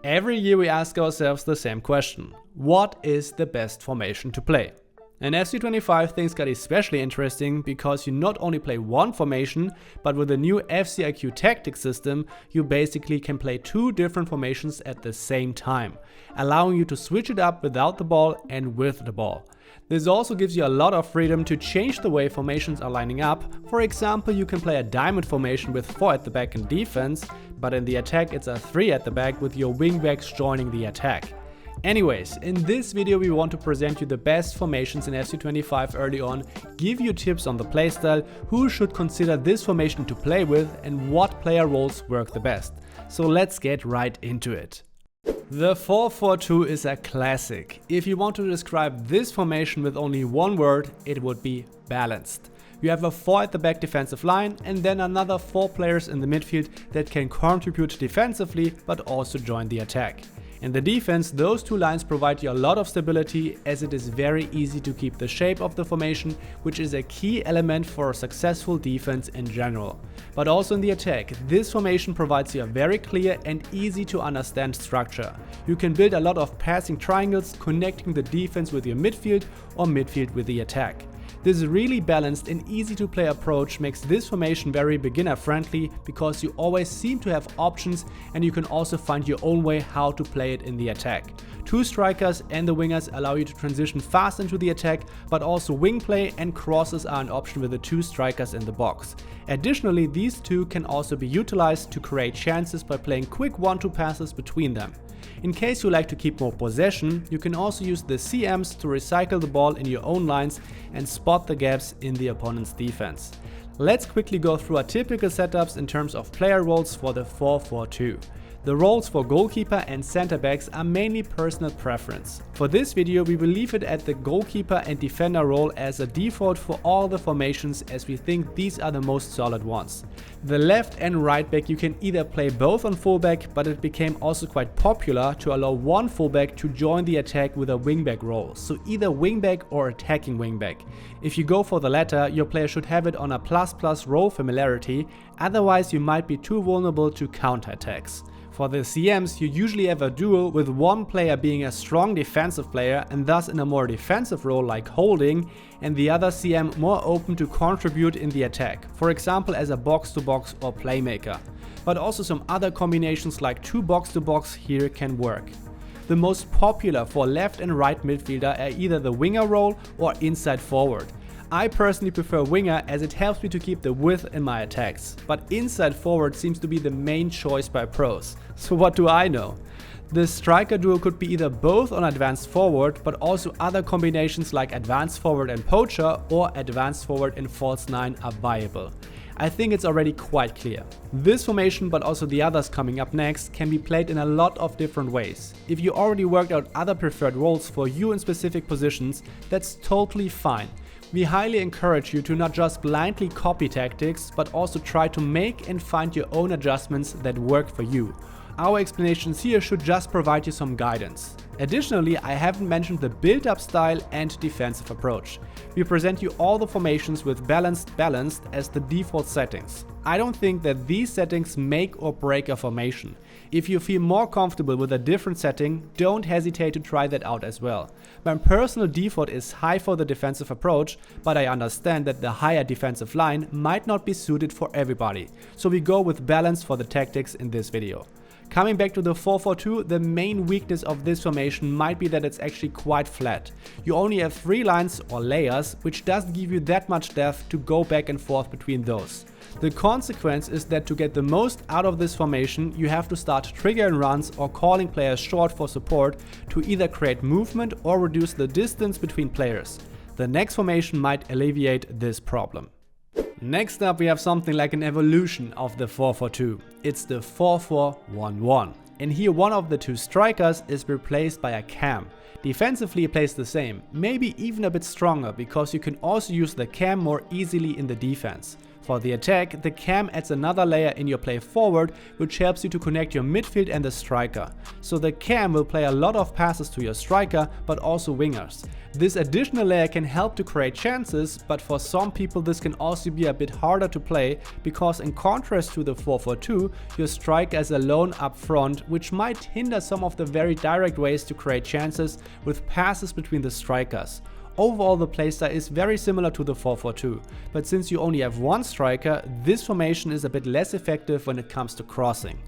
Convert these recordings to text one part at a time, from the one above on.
Every year we ask ourselves the same question: what is the best formation to play? In FC25 things got especially interesting because you not only play one formation, but with the new FC tactics system, you basically can play two different formations at the same time, allowing you to switch it up without the ball and with the ball. This also gives you a lot of freedom to change the way formations are lining up. For example, you can play a diamond formation with 4 at the back in defense, but in the attack it's a 3 at the back with your wingbacks joining the attack. Anyways, in this video we want to present you the best formations in FC25 early on, give you tips on the playstyle, who should consider this formation to play with, and what player roles work the best. So let's get right into it. The 4-4-2 is a classic. If you want to describe this formation with only one word, it would be balanced. You have a 4 at the back defensive line and then another 4 players in the midfield that can contribute defensively but also join the attack. In the defense, those two lines provide you a lot of stability, as it is very easy to keep the shape of the formation, which is a key element for a successful defense in general. But also in the attack, this formation provides you a very clear and easy to understand structure. You can build a lot of passing triangles connecting the defense with your midfield or midfield with the attack. This really balanced and easy to play approach makes this formation very beginner friendly, because you always seem to have options and you can also find your own way how to play it in the attack. 2 strikers and the wingers allow you to transition fast into the attack, but also wing play and crosses are an option with the 2 strikers in the box. Additionally, these two can also be utilized to create chances by playing quick 1-2 passes between them. In case you like to keep more possession, you can also use the CMs to recycle the ball in your own lines and spot the gaps in the opponent's defense. Let's quickly go through our typical setups in terms of player roles for the 4-4-2. The roles for goalkeeper and center backs are mainly personal preference. For this video we will leave it at the goalkeeper and defender role as a default for all the formations, as we think these are the most solid ones. The left and right back you can either play both on fullback, but it became also quite popular to allow one fullback to join the attack with a wingback role, so either wingback or attacking wingback. If you go for the latter, your player should have it on a ++ role familiarity, otherwise you might be too vulnerable to counterattacks. For the CMs, you usually have a duo, with one player being a strong defensive player and thus in a more defensive role like holding, and the other CM more open to contribute in the attack, for example as a box-to-box or playmaker. But also some other combinations like 2 box-to-box here can work. The most popular for left and right midfielder are either the winger role or inside forward. I personally prefer winger, as it helps me to keep the width in my attacks, but inside forward seems to be the main choice by pros. So what do I know? The striker duo could be either both on advanced forward, but also other combinations like advanced forward and poacher or advanced forward and false 9 are viable. I think it's already quite clear. This formation, but also the others coming up next, can be played in a lot of different ways. If you already worked out other preferred roles for you in specific positions, that's totally fine. We highly encourage you to not just blindly copy tactics, but also try to make and find your own adjustments that work for you. Our explanations here should just provide you some guidance. Additionally, I haven't mentioned the build-up style and defensive approach. We present you all the formations with balanced as the default settings. I don't think that these settings make or break a formation. If you feel more comfortable with a different setting, don't hesitate to try that out as well. My personal default is high for the defensive approach, but I understand that the higher defensive line might not be suited for everybody, so we go with balance for the tactics in this video. Coming back to the 4-4-2, the main weakness of this formation might be that it's actually quite flat. You only have 3 lines or layers, which doesn't give you that much depth to go back and forth between those. The consequence is that to get the most out of this formation, you have to start triggering runs or calling players short for support to either create movement or reduce the distance between players. The next formation might alleviate this problem. Next up we have something like an evolution of the 4-4-2. It's the 4-4-1-1. And here one of the 2 strikers is replaced by a cam. Defensively it plays the same, maybe even a bit stronger, because you can also use the cam more easily in the defense. For the attack, the cam adds another layer in your play forward, which helps you to connect your midfield and the striker. So the cam will play a lot of passes to your striker, but also wingers. This additional layer can help to create chances, but for some people this can also be a bit harder to play, because in contrast to the 4-4-2, your striker is alone up front, which might hinder some of the very direct ways to create chances with passes between the strikers. Overall, the playstyle is very similar to the 4-4-2, but since you only have one striker, this formation is a bit less effective when it comes to crossing.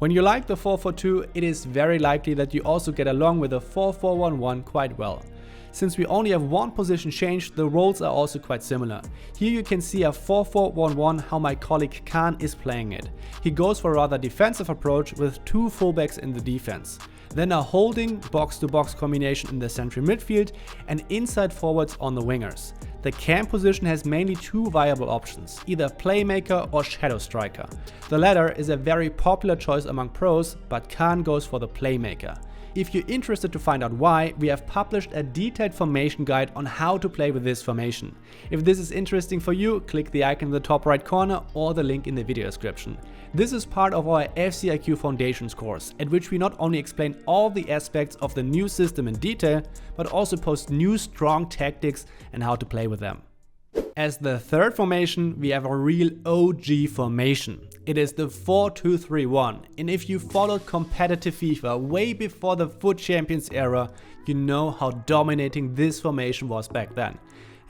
When you like the 4-4-2, it is very likely that you also get along with the 4-4-1-1 quite well. Since we only have one position change, the roles are also quite similar. Here you can see a 4-4-1-1 how my colleague Khan is playing it. He goes for a rather defensive approach with two fullbacks in the defense. Then a holding box-to-box combination in the central midfield and inside forwards on the wingers. The cam position has mainly two viable options, either playmaker or shadow striker. The latter is a very popular choice among pros, but Khan goes for the playmaker. If you're interested to find out why, we have published a detailed formation guide on how to play with this formation. If this is interesting for you, click the icon in the top right corner or the link in the video description. This is part of our FCIQ Foundations course, at which we not only explain all the aspects of the new system in detail, but also post new strong tactics and how to play with them. As the third formation, we have a real OG formation. It is the 4-2-3-1, and if you followed competitive FIFA way before the FUT Champions era, you know how dominating this formation was back then.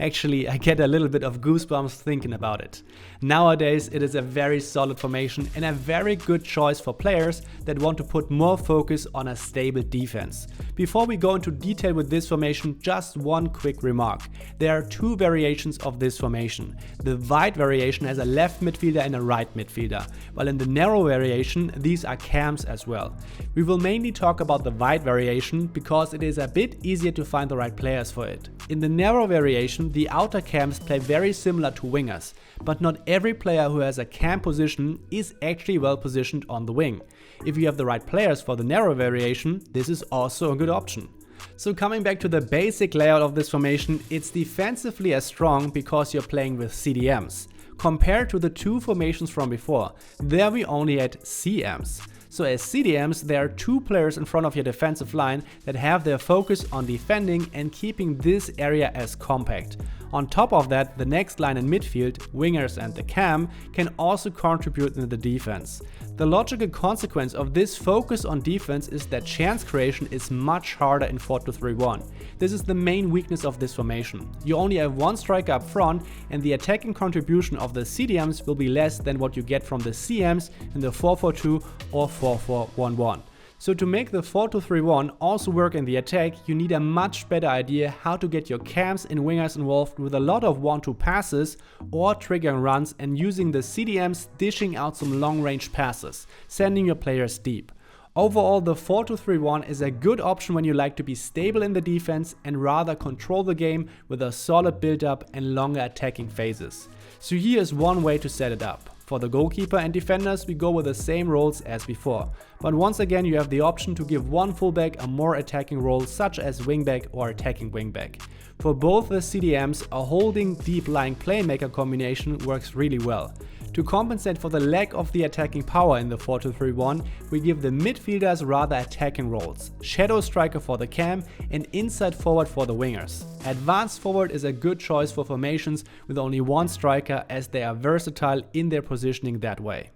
Actually, I get a little bit of goosebumps thinking about it. Nowadays, it is a very solid formation and a very good choice for players that want to put more focus on a stable defense. Before we go into detail with this formation, just one quick remark. There are two variations of this formation. The wide variation has a left midfielder and a right midfielder, while in the narrow variation, these are cams as well. We will mainly talk about the wide variation because it is a bit easier to find the right players for it. In the narrow variation, the outer cams play very similar to wingers, but not every player who has a cam position is actually well positioned on the wing. If you have the right players for the narrow variation, this is also a good option. So coming back to the basic layout of this formation, it's defensively as strong because you're playing with CDMs. Compared to the two formations from before, there we only had CMs. So as CDMs, there are two players in front of your defensive line that have their focus on defending and keeping this area as compact. On top of that, the next line in midfield, wingers and the cam, can also contribute in the defense. The logical consequence of this focus on defense is that chance creation is much harder in 4-2-3-1. This is the main weakness of this formation. You only have one striker up front, and the attacking contribution of the CDMs will be less than what you get from the CMs in the 4-4-2 or 4-4-1-1. So to make the 4-2-3-1 also work in the attack, you need a much better idea how to get your cams and wingers involved with a lot of 1-2 passes or triggering runs and using the CDMs dishing out some long-range passes, sending your players deep. Overall, the 4-2-3-1 is a good option when you like to be stable in the defense and rather control the game with a solid build-up and longer attacking phases. So here is one way to set it up. For the goalkeeper and defenders, we go with the same roles as before. But once again, you have the option to give one fullback a more attacking role, such as wingback or attacking wingback. For both the CDMs, a holding deep lying playmaker combination works really well. To compensate for the lack of the attacking power in the 4-2-3-1, we give the midfielders rather attacking roles, shadow striker for the cam and inside forward for the wingers. Advanced forward is a good choice for formations with only one striker, as they are versatile in their positioning that way.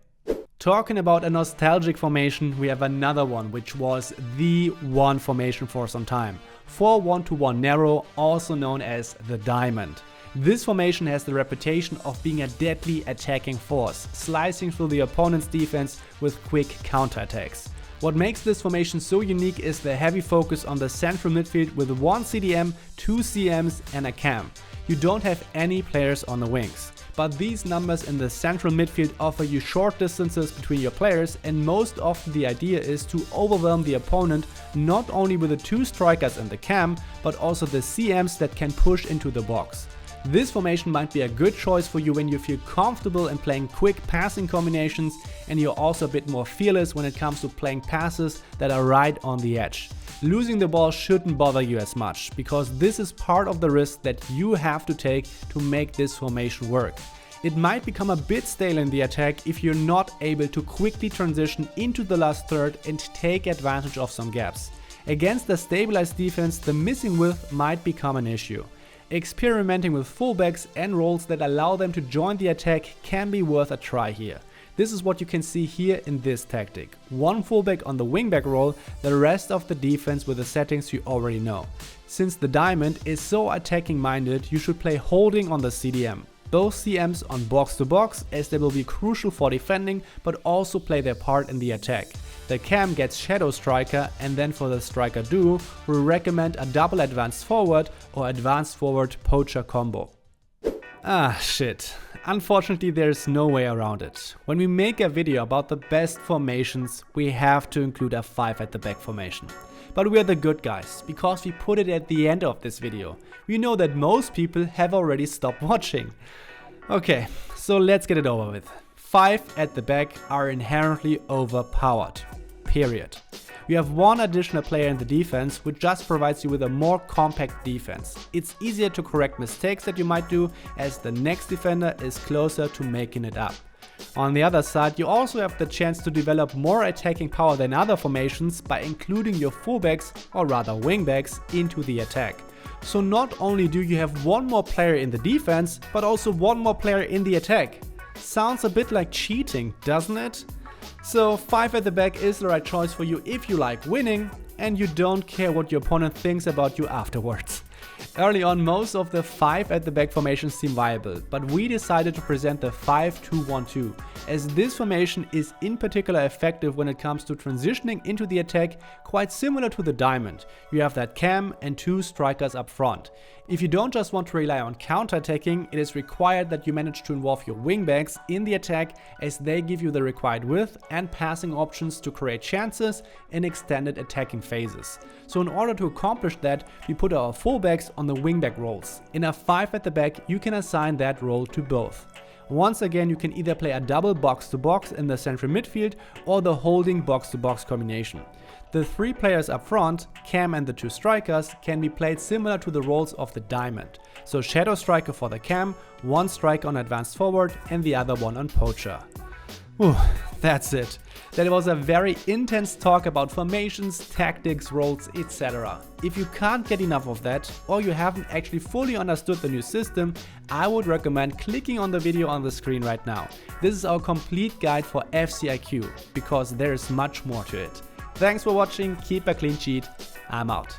Talking about a nostalgic formation, we have another one which was the one formation for some time. 4-1-1 narrow, also known as the diamond. This formation has the reputation of being a deadly attacking force, slicing through the opponent's defense with quick counterattacks. What makes this formation so unique is the heavy focus on the central midfield with one CDM, two CMs and a cam. You don't have any players on the wings. But these numbers in the central midfield offer you short distances between your players, and most often the idea is to overwhelm the opponent not only with the two strikers and the cam, but also the CMs that can push into the box. This formation might be a good choice for you when you feel comfortable in playing quick passing combinations and you're also a bit more fearless when it comes to playing passes that are right on the edge. Losing the ball shouldn't bother you as much, because this is part of the risk that you have to take to make this formation work. It might become a bit stale in the attack if you're not able to quickly transition into the last third and take advantage of some gaps. Against the stabilized defense, the missing width might become an issue. Experimenting with fullbacks and roles that allow them to join the attack can be worth a try here. This is what you can see here in this tactic. One fullback on the wingback role, the rest of the defense with the settings you already know. Since the diamond is so attacking minded, you should play holding on the CDM. Both CMs on box to box, as they will be crucial for defending but also play their part in the attack. The cam gets Shadow Striker, and then for the striker duo, we recommend a double advanced forward or advanced forward poacher combo. Ah shit, unfortunately there's no way around it. When we make a video about the best formations, we have to include a 5 at the back formation. But we are the good guys, because we put it at the end of this video. We know that most people have already stopped watching. Okay, so let's get it over with. 5 at the back are inherently overpowered. Period. You have one additional player in the defense, which just provides you with a more compact defense. It's easier to correct mistakes that you might do, as the next defender is closer to making it up. On the other side, you also have the chance to develop more attacking power than other formations by including your fullbacks, or rather wingbacks, into the attack. So not only do you have one more player in the defense, but also one more player in the attack. Sounds a bit like cheating, doesn't it? So 5 at the back is the right choice for you if you like winning and you don't care what your opponent thinks about you afterwards. Early on, most of the 5 at the back formations seem viable, but we decided to present the 5-2-1-2, as this formation is in particular effective when it comes to transitioning into the attack, quite similar to the diamond. You have that cam and 2 strikers up front. If you don't just want to rely on counter-attacking, it is required that you manage to involve your wingbacks in the attack, as they give you the required width and passing options to create chances in extended attacking phases. So in order to accomplish that, we put our fullbacks on the wingback roles. In a 5 at the back, you can assign that role to both. Once again, you can either play a double box-to-box in the central midfield or the holding box-to-box combination. The 3 players up front, cam and the 2 strikers, can be played similar to the roles of the diamond. So Shadow Striker for the cam, 1 striker on advanced forward and the other one on poacher. Whew, that's it. That was a very intense talk about formations, tactics, roles, etc. If you can't get enough of that, or you haven't actually fully understood the new system, I would recommend clicking on the video on the screen right now. This is our complete guide for FCIQ, because there is much more to it. Thanks for watching, keep a clean sheet, I'm out.